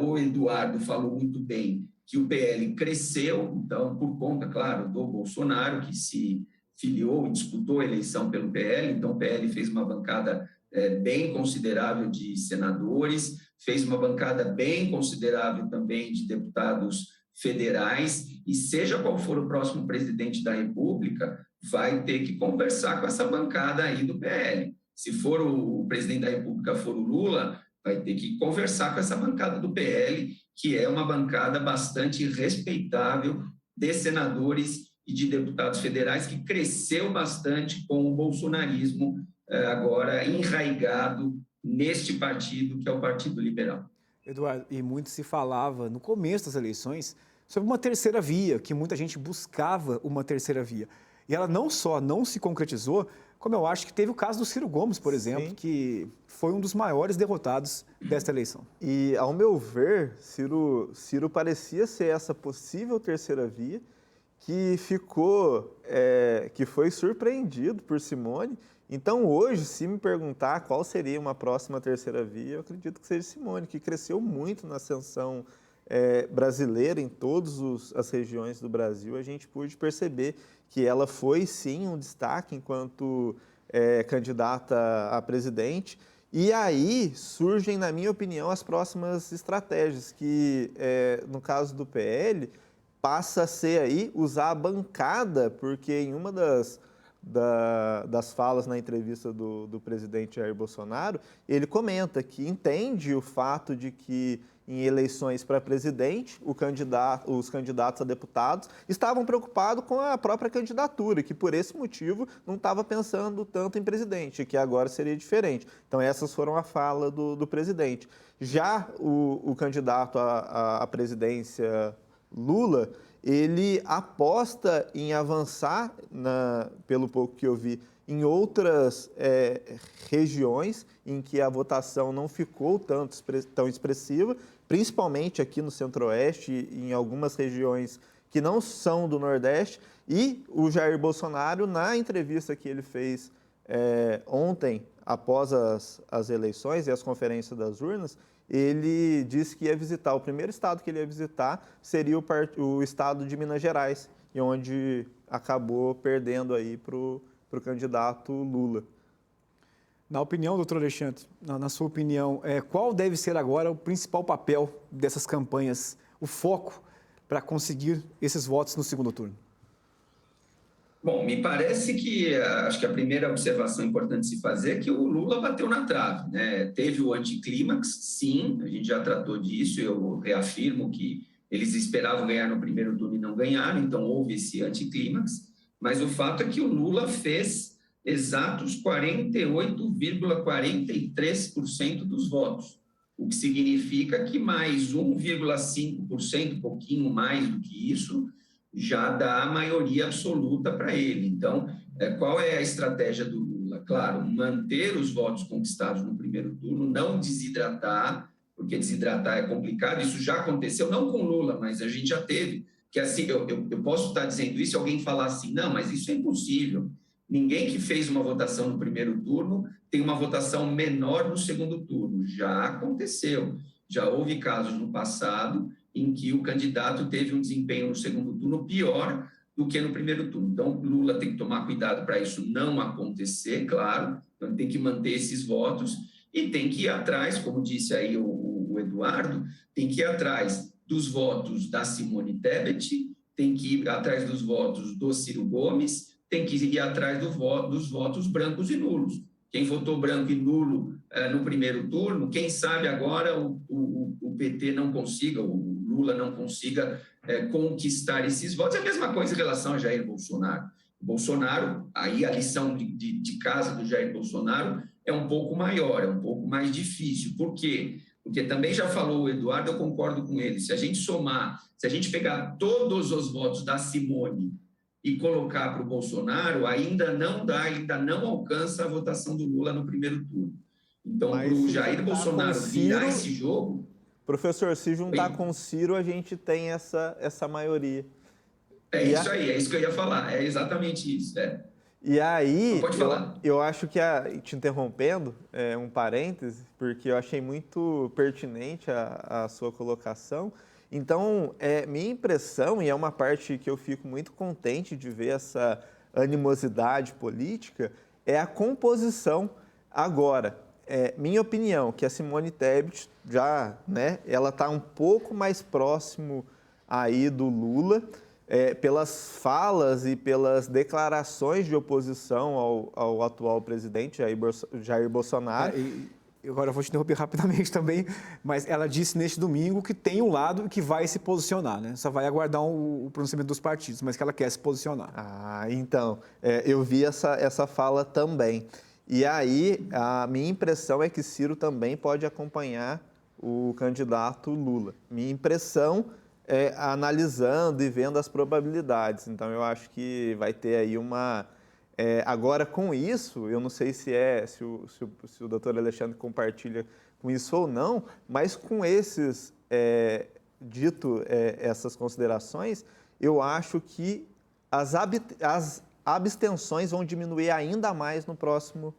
Speaker 2: O Eduardo falou muito bem que o PL cresceu, então, por conta, claro, do Bolsonaro, que se filiou e disputou a eleição pelo PL. Então, o PL fez uma bancada bem considerável de senadores, fez uma bancada bem considerável também de deputados federais, e seja qual for o próximo presidente da República, vai ter que conversar com essa bancada aí do PL. Se for o presidente da República for o Lula, vai ter que conversar com essa bancada do PL, que é uma bancada bastante respeitável de senadores e de deputados federais, que cresceu bastante com o bolsonarismo, agora enraizado neste partido, que é o Partido Liberal.
Speaker 1: Eduardo, e muito se falava no começo das eleições sobre uma terceira via, que muita gente buscava uma terceira via. E ela não só não se concretizou, como eu acho que teve o caso do Ciro Gomes, por exemplo, que foi um dos maiores derrotados desta eleição.
Speaker 3: E, ao meu ver, Ciro parecia ser essa possível terceira via que foi surpreendido por Simone. Então, hoje, se me perguntar qual seria uma próxima terceira via, eu acredito que seja Simone, que cresceu muito na ascensão brasileira, em todas as regiões do Brasil. A gente pôde perceber que ela foi, sim, um destaque enquanto candidata a presidente. E aí surgem, na minha opinião, as próximas estratégias, que, no caso do PL, passa a ser aí usar a bancada, porque em uma das falas na entrevista do presidente Jair Bolsonaro, ele comenta que entende o fato de que em eleições para presidente, os candidatos a deputados estavam preocupados com a própria candidatura, que por esse motivo não estava pensando tanto em presidente, que agora seria diferente. Então essas foram a fala do presidente. Já o candidato à presidência, Lula, ele aposta em avançar, pelo pouco que eu vi, em outras regiões em que a votação não ficou tão expressiva, principalmente aqui no Centro-Oeste e em algumas regiões que não são do Nordeste. E o Jair Bolsonaro, na entrevista que ele fez ontem, após as eleições e as conferências das urnas, ele disse que ia visitar, o primeiro estado que ele ia visitar seria o estado de Minas Gerais, e onde acabou perdendo aí para o candidato Lula.
Speaker 1: Na opinião, doutor Alexandre, na sua opinião, qual deve ser agora o principal papel dessas campanhas, o foco para conseguir esses votos no segundo turno?
Speaker 2: Bom, me parece que, acho que a primeira observação importante de se fazer é que o Lula bateu na trave, né? Teve o anticlímax, sim, a gente já tratou disso, eu reafirmo que eles esperavam ganhar no primeiro turno e não ganharam, então houve esse anticlímax. Mas o fato é que o Lula fez exatos 48,43% dos votos, o que significa que mais 1,5%, um pouquinho mais do que isso, já dá a maioria absoluta para ele. Então, qual é a estratégia do Lula? Claro, manter os votos conquistados no primeiro turno, não desidratar, porque desidratar é complicado, isso já aconteceu, não com Lula, mas a gente já teve, que assim, eu posso estar dizendo isso e alguém falar assim, não, mas isso é impossível. Ninguém que fez uma votação no primeiro turno tem uma votação menor no segundo turno. Já aconteceu. Já houve casos no passado em que o candidato teve um desempenho no segundo turno pior do que no primeiro turno. Então, Lula tem que tomar cuidado para isso não acontecer, claro. Então, tem que manter esses votos e tem que ir atrás, como disse aí o Eduardo, tem que ir atrás dos votos da Simone Tebet, tem que ir atrás dos votos do Ciro Gomes, tem que ir atrás dos votos brancos e nulos. Quem votou branco e nulo no primeiro turno, quem sabe agora o PT não consiga, o Lula não consiga conquistar esses votos. É a mesma coisa em relação a Jair Bolsonaro. O Bolsonaro, aí a lição de casa do Jair Bolsonaro é um pouco maior, é um pouco mais difícil. Por quê? Porque também já falou o Eduardo, eu concordo com ele. Se a gente somar, se a gente pegar todos os votos da Simone e colocar para o Bolsonaro, ainda não dá, ainda não alcança a votação do Lula no primeiro turno. Então, para o Jair Bolsonaro virar esse jogo...
Speaker 3: Professor, se juntar com o Ciro, a gente tem essa maioria.
Speaker 2: Isso aí, é isso que eu ia falar, é exatamente isso.
Speaker 3: E aí,
Speaker 2: então, pode falar.
Speaker 3: Eu acho que, te interrompendo, um parêntese, porque eu achei muito pertinente a sua colocação. Então, minha impressão, e é uma parte que eu fico muito contente de ver essa animosidade política, é a composição agora. Minha opinião, que a Simone Tebet já, ela está um pouco mais próximo aí do Lula, pelas falas e pelas declarações de oposição ao atual presidente, Jair Bolsonaro.
Speaker 1: Agora eu vou te interromper rapidamente também, mas ela disse neste domingo que tem um lado que vai se posicionar, né? Só vai aguardar o pronunciamento dos partidos, mas que ela quer se posicionar.
Speaker 3: Então, eu vi essa fala também. E aí, a minha impressão é que Ciro também pode acompanhar o candidato Lula. Minha impressão analisando e vendo as probabilidades. Então, eu acho que vai ter aí uma... agora, com isso, eu não sei se o doutor Alexandre compartilha com isso ou não, mas com essas considerações, eu acho que as abstenções vão diminuir ainda mais no próximo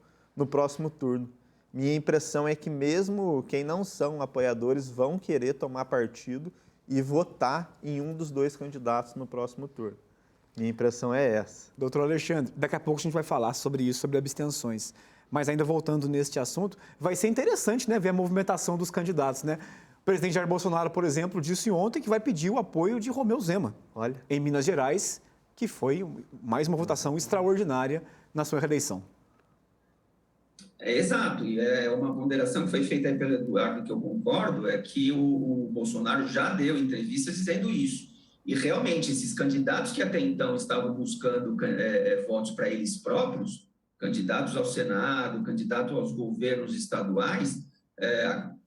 Speaker 3: turno. Minha impressão é que mesmo quem não são apoiadores vão querer tomar partido e votar em um dos dois candidatos no próximo turno. Minha impressão é essa.
Speaker 1: Doutor Alexandre, daqui a pouco a gente vai falar sobre isso, sobre abstenções. Mas ainda voltando neste assunto, vai ser interessante, né, ver a movimentação dos candidatos, né? O presidente Jair Bolsonaro, por exemplo, disse ontem que vai pedir o apoio de Romeu Zema, em Minas Gerais, que foi mais uma votação extraordinária na sua reeleição.
Speaker 2: Exato, e é uma ponderação que foi feita aí pelo Eduardo, que eu concordo, é que o Bolsonaro já deu entrevistas dizendo isso. E realmente, esses candidatos que até então estavam buscando votos para eles próprios, candidatos ao Senado, candidatos aos governos estaduais,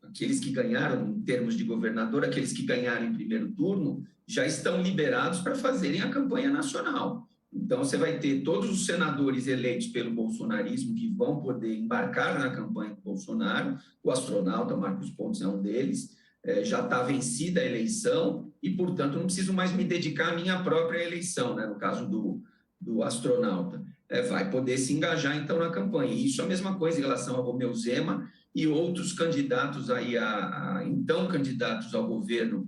Speaker 2: aqueles que ganharam em termos de governador, aqueles que ganharam em primeiro turno, já estão liberados para fazerem a campanha nacional. Então, você vai ter todos os senadores eleitos pelo bolsonarismo que vão poder embarcar na campanha do Bolsonaro. O astronauta Marcos Pontes é um deles. Já está vencida a eleição e, portanto, não preciso mais me dedicar à minha própria eleição, né? No caso do astronauta. Vai poder se engajar, então, na campanha. E isso é a mesma coisa em relação ao Romeu Zema e outros candidatos aí, então candidatos ao governo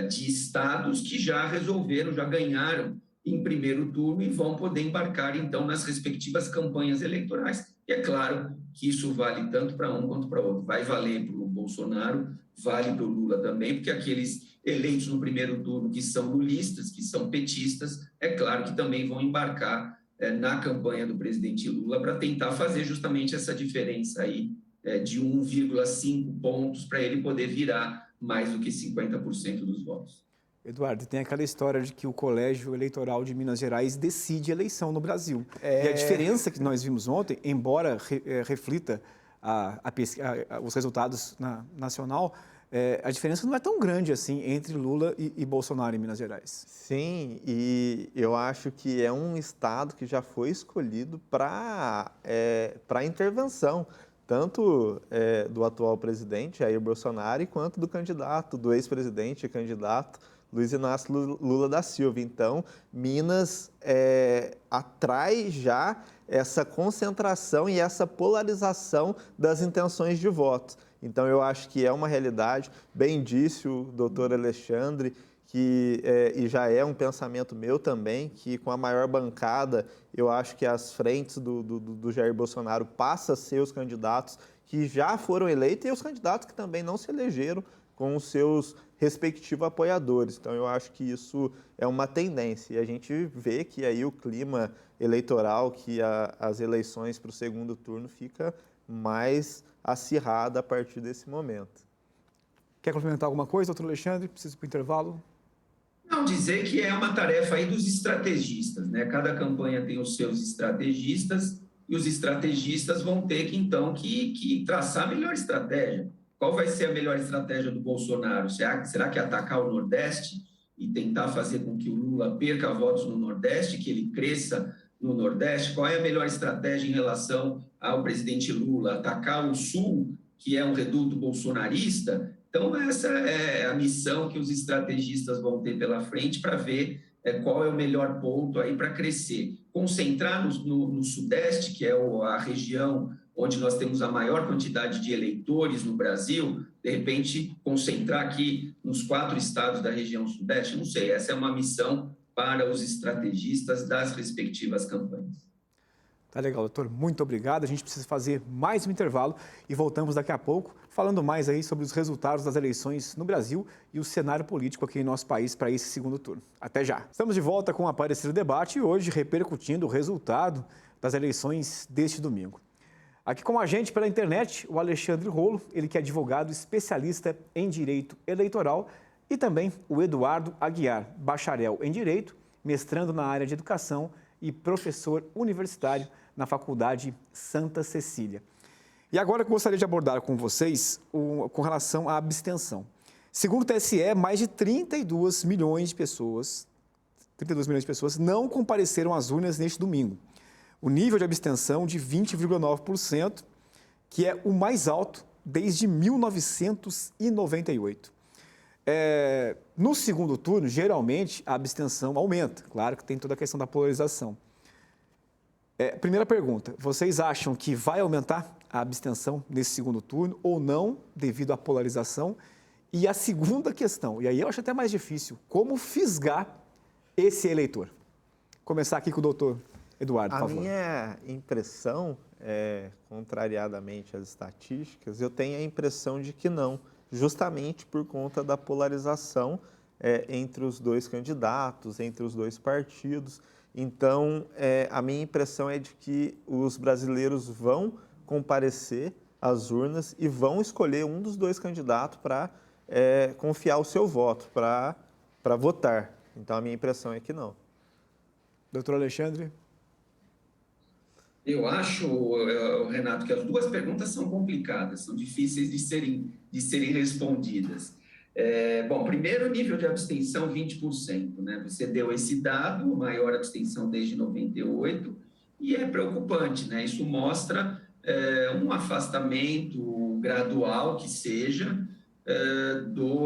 Speaker 2: de estados que já resolveram, já ganharam em primeiro turno e vão poder embarcar, então, nas respectivas campanhas eleitorais. E é claro que isso vale tanto para um quanto para outro. Vai valer para o Bolsonaro, vale para o Lula também, porque aqueles eleitos no primeiro turno que são lulistas, que são petistas, é claro que também vão embarcar na campanha do presidente Lula para tentar fazer justamente essa diferença aí de 1,5 pontos para ele poder virar mais do que 50% dos votos.
Speaker 1: Eduardo, tem aquela história de que o Colégio Eleitoral de Minas Gerais decide a eleição no Brasil. E a diferença que nós vimos ontem, embora reflita os resultados nacional, a diferença não é tão grande assim entre Lula e Bolsonaro em Minas Gerais.
Speaker 3: Sim, e eu acho que é um estado que já foi escolhido para intervenção, tanto do atual presidente, Jair Bolsonaro, quanto do ex-presidente e candidato Luiz Inácio Lula da Silva. Então, Minas atrai já essa concentração e essa polarização das intenções de voto. Então, eu acho que é uma realidade, bem disse o doutor Alexandre, e já é um pensamento meu também, que com a maior bancada, eu acho que as frentes do Jair Bolsonaro passam a ser os candidatos que já foram eleitos e os candidatos que também não se elegeram com os seus respectivos apoiadores. Então, eu acho que isso é uma tendência. E a gente vê que aí o clima eleitoral, que as eleições para o segundo turno fica mais acirrada a partir desse momento.
Speaker 1: Quer complementar alguma coisa, doutor Alexandre? Precisa ir para o intervalo?
Speaker 2: Não, dizer que é uma tarefa aí dos estrategistas, né? Cada campanha tem os seus estrategistas e os estrategistas vão ter que, então, que traçar a melhor estratégia. Qual vai ser a melhor estratégia do Bolsonaro? Será que é atacar o Nordeste e tentar fazer com que o Lula perca votos no Nordeste, que ele cresça no Nordeste? Qual é a melhor estratégia em relação ao presidente Lula? Atacar o Sul, que é um reduto bolsonarista? Então, essa é a missão que os estrategistas vão ter pela frente para ver qual é o melhor ponto aí para crescer. Concentrar no Sudeste, que é a região onde nós temos a maior quantidade de eleitores no Brasil, de repente, concentrar aqui nos 4 estados da região Sudeste, não sei, essa é uma missão para os estrategistas das respectivas campanhas.
Speaker 1: Tá legal, doutor. Muito obrigado. A gente precisa fazer mais um intervalo e voltamos daqui a pouco falando mais aí sobre os resultados das eleições no Brasil e o cenário político aqui em nosso país para esse segundo turno. Até já. Estamos de volta com o Aparecido Debate e hoje repercutindo o resultado das eleições deste domingo. Aqui com a gente pela internet, o Alexandre Rolo, ele que é advogado especialista em Direito Eleitoral, e também o Eduardo Aguiar, bacharel em Direito, mestrando na área de Educação e professor universitário na Faculdade Santa Cecília. E agora eu gostaria de abordar com vocês com relação à abstenção. Segundo o TSE, mais de 32 milhões de pessoas não compareceram às urnas neste domingo. O nível de abstenção de 20,9%, que é o mais alto desde 1998. No segundo turno, geralmente, a abstenção aumenta. Claro que tem toda a questão da polarização. Primeira pergunta, vocês acham que vai aumentar a abstenção nesse segundo turno ou não, devido à polarização? E a segunda questão, e aí eu acho até mais difícil, como fisgar esse eleitor? Começar aqui com o doutor Eduardo, por favor.
Speaker 3: A minha impressão, contrariadamente às estatísticas, eu tenho a impressão de que não, justamente por conta da polarização entre os dois candidatos, entre os dois partidos. Então, a minha impressão é de que os brasileiros vão comparecer às urnas e vão escolher um dos dois candidatos para confiar o seu voto, para votar. Então, a minha impressão é que não.
Speaker 1: Doutor Alexandre?
Speaker 2: Eu acho, Renato, que as duas perguntas são complicadas, são difíceis de serem respondidas. Bom, primeiro, nível de abstenção, 20%. Né? Você deu esse dado, maior abstenção desde 98, e é preocupante. Né? Isso mostra um afastamento gradual, que seja,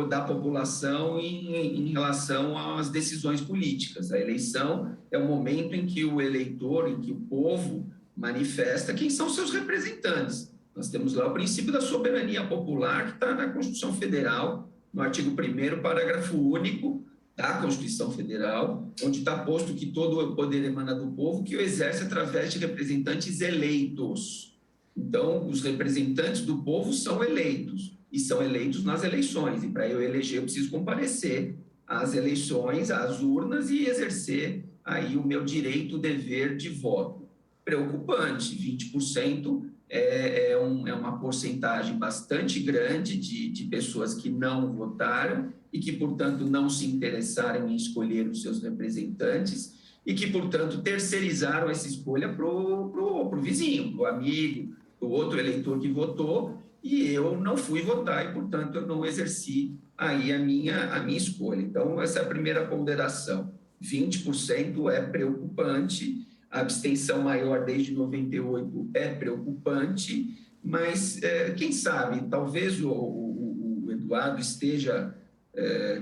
Speaker 2: da população em relação às decisões políticas. A eleição é o momento em que o eleitor, em que o povo manifesta quem são seus representantes. Nós temos lá o princípio da soberania popular, que está na Constituição Federal, no artigo 1º, parágrafo único da Constituição Federal, onde está posto que todo o poder emana do povo, que o exerce através de representantes eleitos. Então, os representantes do povo são eleitos, e são eleitos nas eleições. E para eu eleger, eu preciso comparecer às eleições, às urnas, e exercer aí o meu direito, o dever de voto. Preocupante, 20% é uma porcentagem bastante grande de pessoas que não votaram e que, portanto, não se interessaram em escolher os seus representantes e que, portanto, terceirizaram essa escolha para o vizinho, para o amigo, para o outro eleitor que votou, e eu não fui votar e, portanto, eu não exerci aí a minha escolha. Então, essa é a primeira ponderação. 20% é preocupante, a abstenção maior desde 98 é preocupante, mas quem sabe, talvez o Eduardo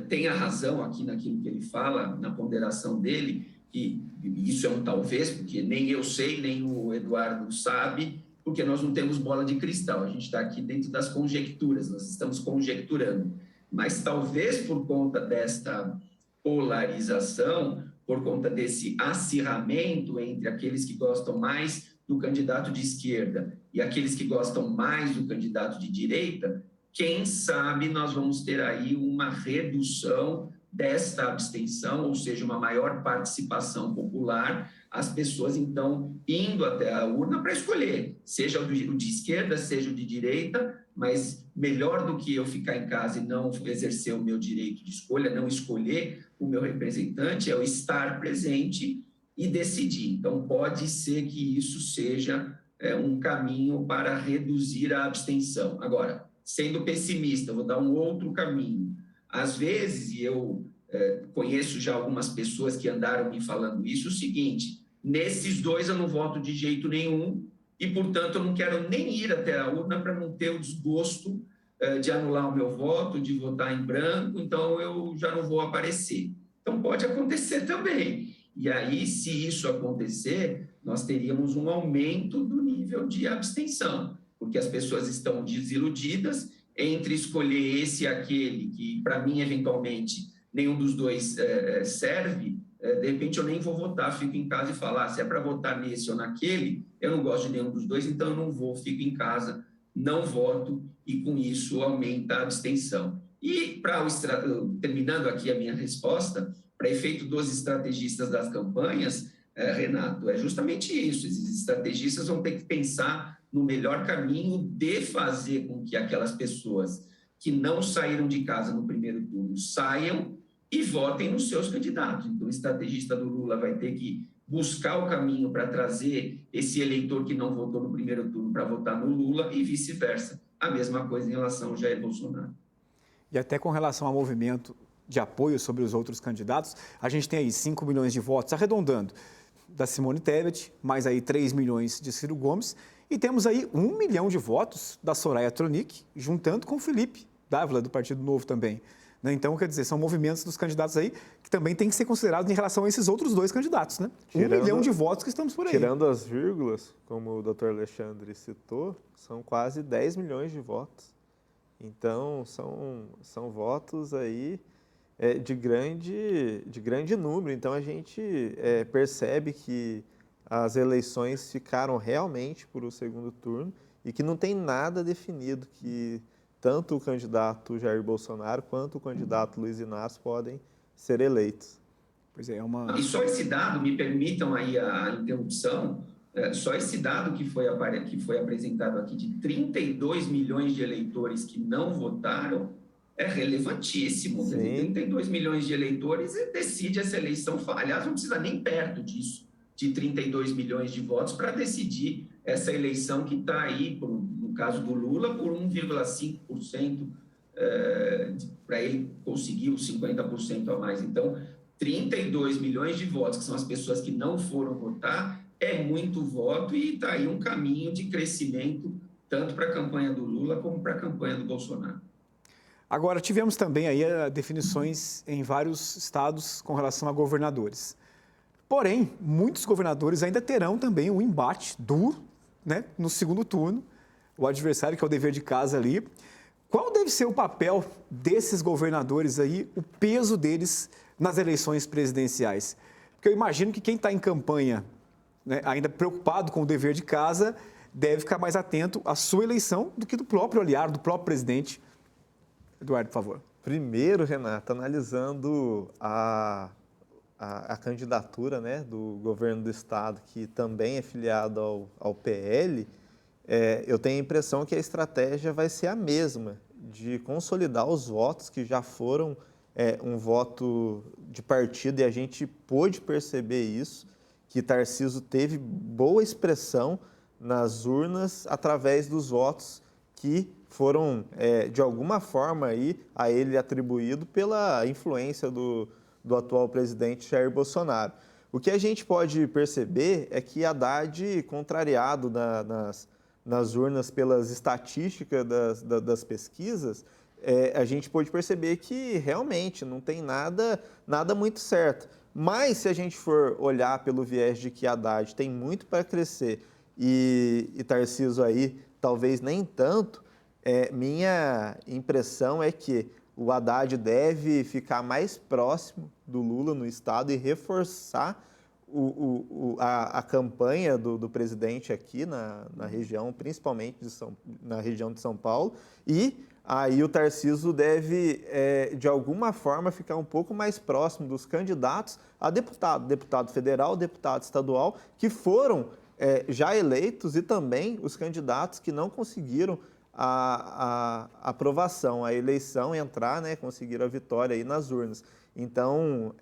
Speaker 2: tenha razão aqui naquilo que ele fala, na ponderação dele, que isso é um talvez, porque nem eu sei, nem o Eduardo sabe, porque nós não temos bola de cristal, a gente está aqui dentro das conjecturas, nós estamos conjecturando. Mas talvez por conta desta polarização, por conta desse acirramento entre aqueles que gostam mais do candidato de esquerda e aqueles que gostam mais do candidato de direita, quem sabe nós vamos ter aí uma redução desta abstenção, ou seja, uma maior participação popular, as pessoas, então, indo até a urna para escolher, seja o de esquerda, seja o de direita, mas melhor do que eu ficar em casa e não exercer o meu direito de escolha, não escolher o meu representante, é eu estar presente e decidir. Então, pode ser que isso seja um caminho para reduzir a abstenção. Agora, sendo pessimista, vou dar um outro caminho. Às vezes, e eu conheço já algumas pessoas que andaram me falando isso, o seguinte: nesses dois eu não voto de jeito nenhum e, portanto, eu não quero nem ir até a urna para não ter o desgosto de anular o meu voto, de votar em branco, então eu já não vou aparecer. Então, pode acontecer também. E aí, se isso acontecer, nós teríamos um aumento do nível de abstenção, porque as pessoas estão desiludidas entre escolher esse e aquele, que, para mim, eventualmente, nenhum dos dois serve, de repente eu nem vou votar, fico em casa e falar, se é para votar nesse ou naquele, eu não gosto de nenhum dos dois, então eu não vou, fico em casa, não voto, e com isso aumenta a abstenção. E, terminando aqui a minha resposta, para efeito dos estrategistas das campanhas, Renato, é justamente isso, esses estrategistas vão ter que pensar no melhor caminho de fazer com que aquelas pessoas que não saíram de casa no primeiro turno saiam e votem nos seus candidatos. Então, o estrategista do Lula vai ter que buscar o caminho para trazer esse eleitor que não votou no primeiro turno para votar no Lula e vice-versa. A mesma coisa em relação ao Jair Bolsonaro.
Speaker 1: E até com relação ao movimento de apoio sobre os outros candidatos, a gente tem aí 5 milhões de votos, arredondando, da Simone Tebet, mais aí 3 milhões de Ciro Gomes, e temos aí 1 milhão de votos da Soraya Tronic, juntando com o Felipe Dávila, do Partido Novo também. Então, quer dizer, são movimentos dos candidatos aí que também têm que ser considerados em relação a esses outros dois candidatos, né? 1 milhão de votos que estamos por aí.
Speaker 3: Tirando as vírgulas, como o doutor Alexandre citou, são quase 10 milhões de votos. Então, são votos aí de grande número. Então, a gente percebe que as eleições ficaram realmente por o segundo turno e que não tem nada definido, que tanto o candidato Jair Bolsonaro quanto o candidato Luiz Inácio podem ser eleitos.
Speaker 1: Pois é,
Speaker 2: E só esse dado, me permitam aí a interrupção, só esse dado que foi apresentado aqui de 32 milhões de eleitores que não votaram é relevantíssimo.
Speaker 3: Sim.
Speaker 2: 32 milhões de eleitores decide essa eleição. Aliás, não precisa nem perto disso, de 32 milhões de votos para decidir essa eleição que está aí, no caso do Lula, por 1,5% para ele conseguir os 50% a mais. Então, 32 milhões de votos, que são as pessoas que não foram votar, é muito voto e está aí um caminho de crescimento, tanto para a campanha do Lula como para a campanha do Bolsonaro.
Speaker 1: Agora, tivemos também aí definições em vários estados com relação a governadores. Porém, muitos governadores ainda terão também um embate duro, né, no segundo turno, o adversário, que é o dever de casa ali. Qual deve ser o papel desses governadores aí, o peso deles nas eleições presidenciais? Porque eu imagino que quem está em campanha, né, ainda preocupado com o dever de casa, deve ficar mais atento à sua eleição do que do próprio aliado, do próprio presidente. Eduardo, por favor.
Speaker 3: Primeiro, Renato, analisando a candidatura, né, do governo do estado, que também é filiado ao PL, eu tenho a impressão que a estratégia vai ser a mesma, de consolidar os votos que já foram um voto de partido, e a gente pôde perceber isso, que Tarcísio teve boa expressão nas urnas através dos votos que foram, de alguma forma, aí, a ele atribuído pela influência do atual presidente Jair Bolsonaro. O que a gente pode perceber é que Haddad, contrariado nas urnas pelas estatísticas das pesquisas, a gente pôde perceber que realmente não tem nada muito certo. Mas se a gente for olhar pelo viés de que Haddad tem muito para crescer e Tarcísio aí talvez nem tanto, minha impressão é que o Haddad deve ficar mais próximo do Lula no Estado e reforçar a campanha do presidente aqui na região, principalmente na região de São Paulo, e aí o Tarcísio deve, de alguma forma, ficar um pouco mais próximo dos candidatos a deputado federal, deputado estadual, que foram já eleitos, e também os candidatos que não conseguiram a aprovação, a eleição, entrar, né, conseguir a vitória aí nas urnas. Então,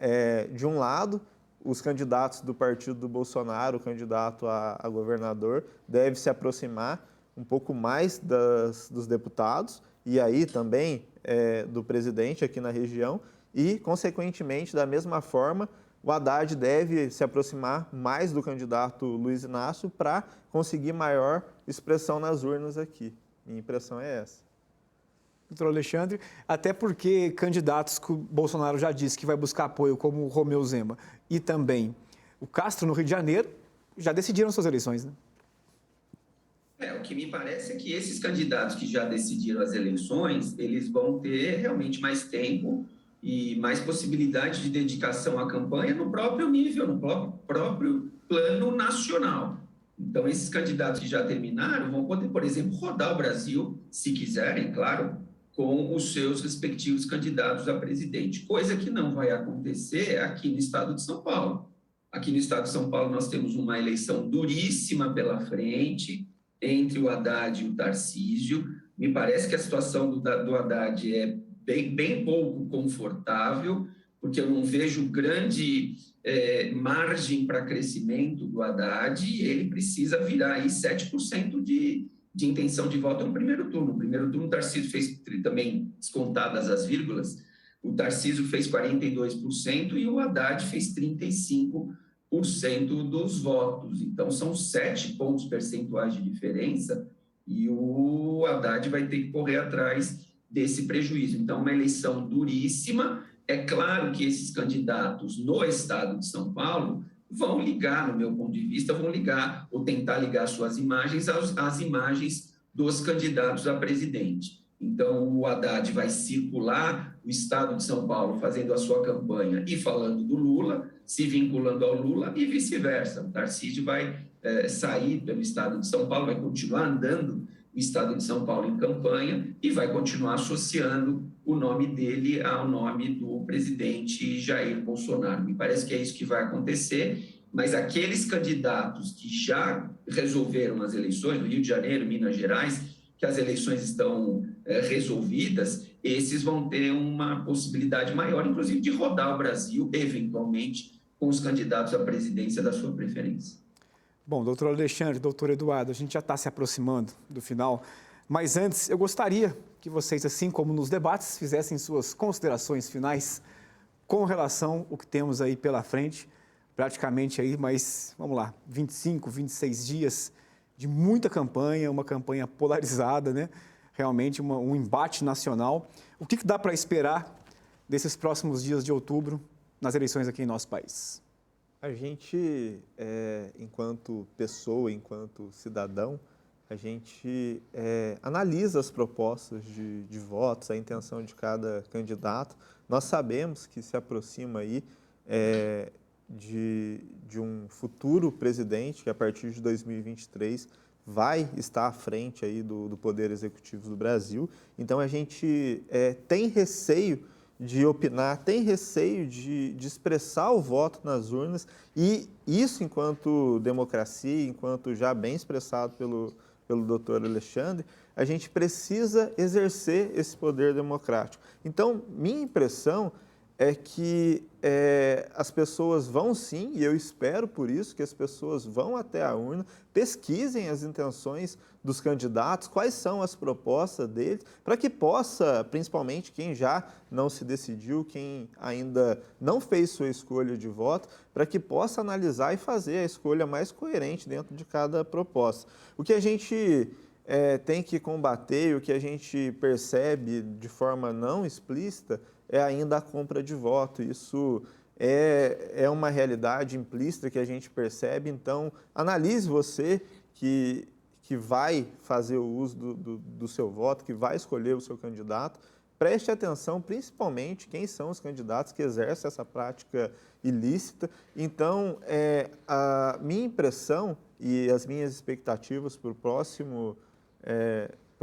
Speaker 3: de um lado, os candidatos do partido do Bolsonaro, o candidato a governador, deve se aproximar um pouco mais dos deputados e aí também do presidente aqui na região e, consequentemente, da mesma forma, o Haddad deve se aproximar mais do candidato Luiz Inácio para conseguir maior expressão nas urnas aqui. Minha impressão é essa.
Speaker 1: Doutor Alexandre, até porque candidatos que o Bolsonaro já disse que vai buscar apoio, como o Romeu Zema e também o Castro no Rio de Janeiro, já decidiram suas eleições, né?
Speaker 2: O que me parece é que esses candidatos que já decidiram as eleições, eles vão ter realmente mais tempo e mais possibilidade de dedicação à campanha no próprio nível, no próprio plano nacional. Então, esses candidatos que já terminaram vão poder, por exemplo, rodar o Brasil, se quiserem, claro, com os seus respectivos candidatos a presidente, coisa que não vai acontecer aqui no estado de São Paulo. Aqui no estado de São Paulo nós temos uma eleição duríssima pela frente entre o Haddad e o Tarcísio. Me parece que a situação do Haddad é bem pouco confortável, porque eu não vejo grande margem para crescimento do Haddad, e ele precisa virar aí 7% de intenção de voto no primeiro turno. No primeiro turno, o Tarcísio fez, também descontadas as vírgulas, o Tarcísio fez 42% e o Haddad fez 35% dos votos. Então, são 7 pontos percentuais de diferença e o Haddad vai ter que correr atrás desse prejuízo. Então, uma eleição duríssima. É claro que esses candidatos no estado de São Paulo vão ligar, no meu ponto de vista, vão ligar ou tentar ligar suas imagens às imagens dos candidatos a presidente. Então, o Haddad vai circular o estado de São Paulo fazendo a sua campanha e falando do Lula, se vinculando ao Lula e vice-versa. O Tarcísio vai sair pelo estado de São Paulo, vai continuar andando o estado de São Paulo em campanha e vai continuar associando o nome dele ao nome do presidente Jair Bolsonaro. Me parece que é isso que vai acontecer, mas aqueles candidatos que já resolveram as eleições, no Rio de Janeiro, Minas Gerais, que as eleições estão resolvidas, esses vão ter uma possibilidade maior, inclusive, de rodar o Brasil, eventualmente, com os candidatos à presidência da sua preferência.
Speaker 1: Bom, doutor Alexandre, doutor Eduardo, a gente já está se aproximando do final, mas antes eu gostaria que vocês, assim como nos debates, fizessem suas considerações finais com relação ao que temos aí pela frente, praticamente aí, mas vamos lá, 25, 26 dias de muita campanha, uma campanha polarizada, né? Realmente um embate nacional. O que dá para esperar desses próximos dias de outubro nas eleições aqui em nosso país?
Speaker 3: A gente, enquanto pessoa, enquanto cidadão, a gente analisa as propostas de votos, a intenção de cada candidato. Nós sabemos que se aproxima aí de um futuro presidente que, a partir de 2023, vai estar à frente aí do Poder Executivo do Brasil. Então, a gente tem receio de opinar, tem receio de expressar o voto nas urnas, e isso, enquanto democracia, enquanto já bem expressado pelo doutor Alexandre, a gente precisa exercer esse poder democrático. Então, minha impressão é que as pessoas vão sim, e eu espero por isso que as pessoas vão até a urna, pesquisem as intenções dos candidatos, quais são as propostas deles, para que possa, principalmente quem já não se decidiu, quem ainda não fez sua escolha de voto, para que possa analisar e fazer a escolha mais coerente dentro de cada proposta. O que a gente tem que combater, e o que a gente percebe de forma não explícita, é ainda a compra de voto. Isso é uma realidade implícita que a gente percebe. Então, analise você que vai fazer o uso do seu voto, que vai escolher o seu candidato. Preste atenção, principalmente, quem são os candidatos que exercem essa prática ilícita. Então, a minha impressão e as minhas expectativas para o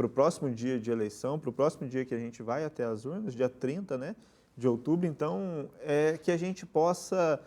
Speaker 3: próximo dia de eleição, para o próximo dia que a gente vai até as urnas, dia 30, né, de outubro, então, que a gente possa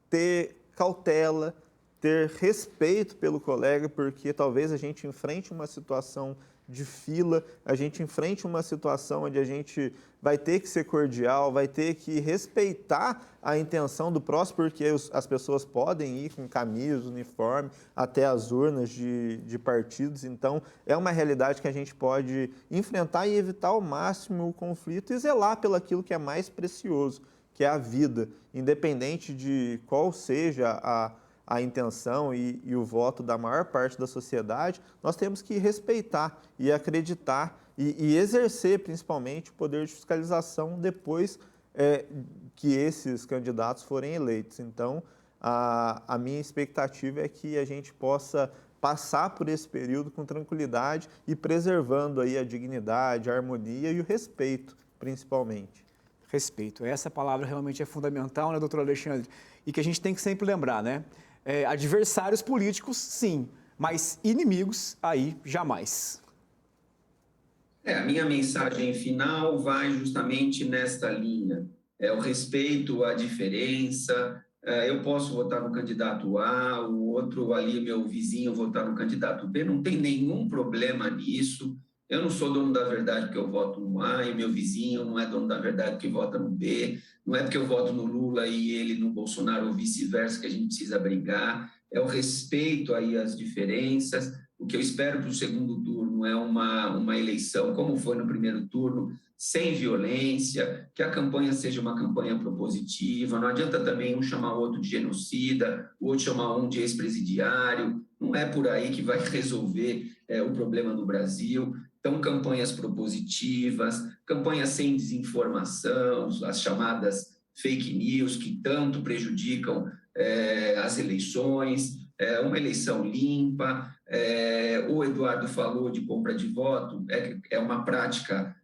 Speaker 3: ter cautela, ter respeito pelo colega, porque talvez a gente enfrente uma situação de fila, a gente enfrente uma situação onde a gente vai ter que ser cordial, vai ter que respeitar a intenção do próximo, porque as pessoas podem ir com camisa, uniforme, até as urnas de partidos. Então, é uma realidade que a gente pode enfrentar e evitar ao máximo o conflito e zelar pelo aquilo que é mais precioso, que é a vida, independente de qual seja a intenção e o voto da maior parte da sociedade, nós temos que respeitar e acreditar e exercer, principalmente, o poder de fiscalização depois que esses candidatos forem eleitos. Então, a minha expectativa é que a gente possa passar por esse período com tranquilidade e preservando aí a dignidade, a harmonia e o respeito, principalmente.
Speaker 1: Respeito. Essa palavra realmente é fundamental, né, doutor Alexandre? E que a gente tem que sempre lembrar, né? Adversários políticos, sim, mas inimigos, aí, jamais.
Speaker 2: A minha mensagem final vai justamente nesta linha. O respeito à diferença. Eu posso votar no candidato A, o outro ali, meu vizinho, votar no candidato B. Não tem nenhum problema nisso. Eu não sou dono da verdade porque eu voto no A e meu vizinho não é dono da verdade porque vota no B. Não é porque eu voto no Lula e ele no Bolsonaro ou vice-versa que a gente precisa brigar. É o respeito aí às diferenças. O que eu espero para o segundo turno é uma eleição, como foi no primeiro turno, sem violência, que a campanha seja uma campanha propositiva. Não adianta também um chamar o outro de genocida, o outro chamar um de ex-presidiário. Não é por aí que vai resolver o problema do Brasil. Então, campanhas propositivas, campanhas sem desinformação, as chamadas fake news que tanto prejudicam as eleições, uma eleição limpa. O Eduardo falou de compra de voto, é uma prática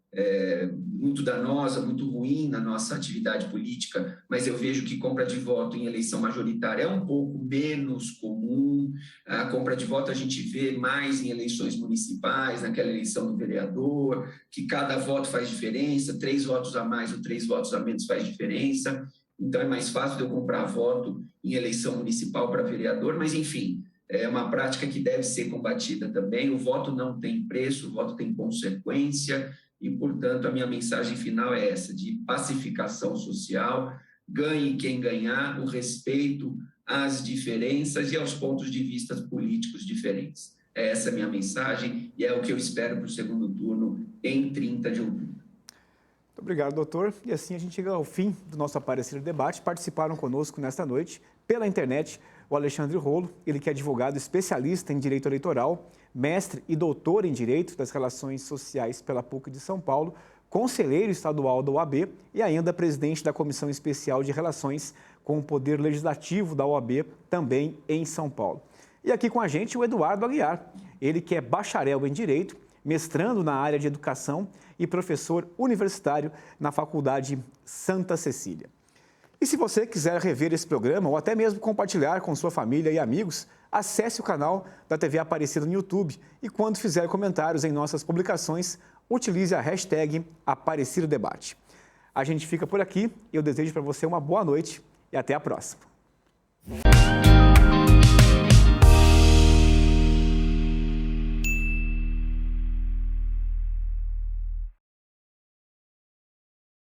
Speaker 2: muito danosa, muito ruim na nossa atividade política, mas eu vejo que compra de voto em eleição majoritária é um pouco menos comum. A compra de voto a gente vê mais em eleições municipais, naquela eleição do vereador, que cada voto faz diferença, 3 votos a mais ou 3 votos a menos faz diferença. Então é mais fácil de eu comprar voto em eleição municipal para vereador, mas enfim, é uma prática que deve ser combatida também. O voto não tem preço, o voto tem consequência. E, portanto, a minha mensagem final é essa, de pacificação social, ganhe quem ganhar, o respeito às diferenças e aos pontos de vista políticos diferentes. Essa é a minha mensagem e é o que eu espero para o segundo turno em 30 de outubro.
Speaker 1: Muito obrigado, doutor. E assim a gente chega ao fim do nosso Aparecido Debate. Participaram conosco nesta noite, pela internet, o Alexandre Rolo, ele que é advogado especialista em Direito Eleitoral, mestre e doutor em Direito das Relações Sociais pela PUC de São Paulo, conselheiro estadual da OAB e ainda presidente da Comissão Especial de Relações com o Poder Legislativo da OAB, também em São Paulo. E aqui com a gente o Eduardo Aguiar, ele que é bacharel em Direito, mestrando na área de Educação e professor universitário na Faculdade Santa Cecília. E se você quiser rever esse programa ou até mesmo compartilhar com sua família e amigos, acesse o canal da TV Aparecida no YouTube e quando fizer comentários em nossas publicações, utilize a hashtag Aparecido Debate. A gente fica por aqui e eu desejo para você uma boa noite e até a próxima.